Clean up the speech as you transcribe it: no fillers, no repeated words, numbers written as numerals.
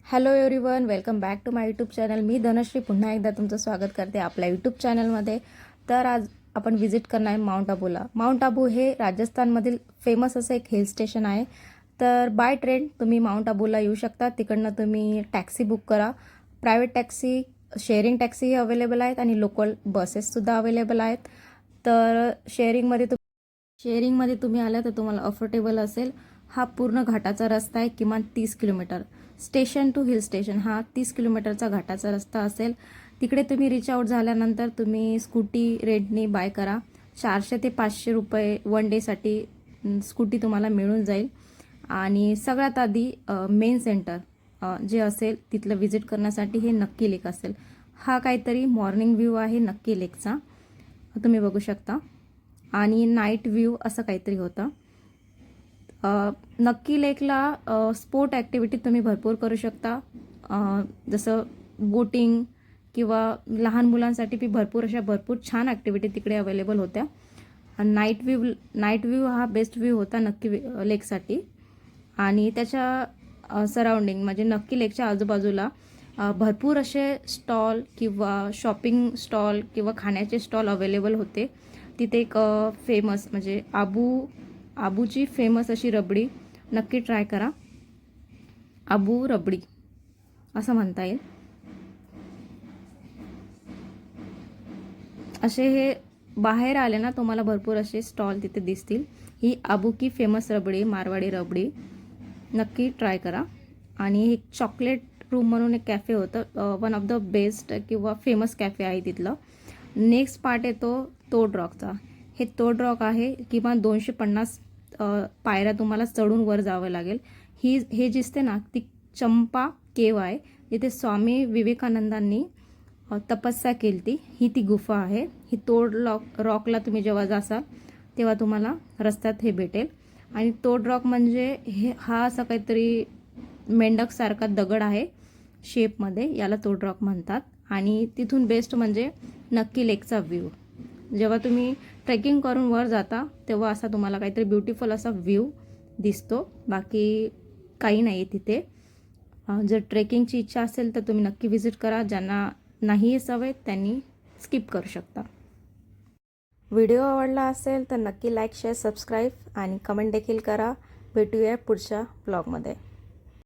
Hello everyone, welcome back to my YouTube channel. मी धनश्री पुन्हा एकदा तुमचं स्वागत करते आपल्या यूट्यूब चॅनलमध्ये. तर आज आपण विजिट करणार आहे माउंट आबूला. माउंट आबू हे राजस्थानमधील फेमस असं एक हिल स्टेशन आहे. तर बाय ट्रेन तुम्ही माउंट आबूला येऊ शकता. तिकडनं तुम्ही टॅक्सी बुक करा. प्रायव्हेट टॅक्सी, शेअरिंग टॅक्सीही अवेलेबल आहेत आणि लोकल बसेससुद्धा अवेलेबल आहेत. तर शेअरिंगमध्ये तुम्ही आला तर तुम्हाला अफोर्डेबल असेल. हा पूर्ण घाटाचा रस्ता आहे, किमान 30 kilometre. Station to hill station हा 30 किलोमीटरचा घाटाचा रस्ता असेल. तिकडे तुम्ही रिच आउट झाल्यानंतर तुम्ही स्कूटी रेंटनी बाय करा. 400 ते 500 रुपये वन डेसाठी स्कूटी तुम्हाला मिळून जाईल. आणि सगळ्यात आधी मेन सेंटर जे असेल तिथलं व्हिजिट करण्यासाठी हे नक्की लेक असेल. हा काहीतरी मॉर्निंग व्ह्यू आहे नक्की लेकचा, तुम्ही बघू शकता. आणि नाईट व्ह्यू असं काहीतरी होतं. नक्की लेकला स्पोर्ट ॲक्टिव्हिटी तुम्ही भरपूर करू शकता. जसं बोटिंग किंवा लहान मुलांसाठी भरपूर छान ॲक्टिव्हिटी तिकडे अवेलेबल होत्या. नाईट व्ह्यू हा बेस्ट व्ह्यू होता नक्की लेकसाठी. आणि त्याच्या सराउंडिंग म्हणजे नक्की लेकच्या आजूबाजूला भरपूर असे स्टॉल किंवा शॉपिंग स्टॉल किंवा खाण्याचे स्टॉल अवेलेबल होते. तिथे एक फेमस म्हणजे आबूची फेमस अशी रबडी नक्की ट्राय करा. आबू रबडी असं म्हणता येईल. असे हे बाहेर आले ना तुम्हाला भरपूर असे स्टॉल तिथे दिसतील. ही आबू की फेमस रबडी, मारवाडी रबडी नक्की ट्राय करा. आणि एक चॉकलेट रूम म्हणून एक कॅफे होतं, वन ऑफ द बेस्ट किंवा फेमस कॅफे आहे तिथलं. नेक्स्ट पार्ट येतो तोड रॉकचा. हे तोड रॉक आहे, किमान 250 पायऱ्या तुम्हाला चढून वर जावं लागेल. हे दिसते ना ती चंपा केव आहे, जिथे स्वामी विवेकानंदांनी तपस्या केली. ही ती गुफा आहे. ही तोड रॉकला तुम्ही जेव्हा जासाल तेव्हा तुम्हाला रस्त्यात हे भेटेल. आणि तोड रॉक म्हणजे हा असा काहीतरी मेंढकसारखा दगड आहे शेपमध्ये, याला तोड रॉक म्हणतात. आणि तिथून बेस्ट म्हणजे नक्की लेकचा व्ह्यू. जेव्हा तुम्ही ट्रेकिंग करून वर जाता तेव्हा असा तुम्हाला काहीतरी ब्युटिफुल असा व्ह्यू दिसतो. बाकी काही नाही तिथे. जर ट्रेकिंगची इच्छा असेल तर तुम्ही नक्की व्हिजिट करा. ज्यांना नाही सवय त्यांनी स्किप करू शकता. व्हिडिओ आवडला असेल तर नक्की लाईक, शेअर, सबस्क्राईब आणि कमेंट देखील करा. भेटूया पुढच्या ब्लॉगमध्ये.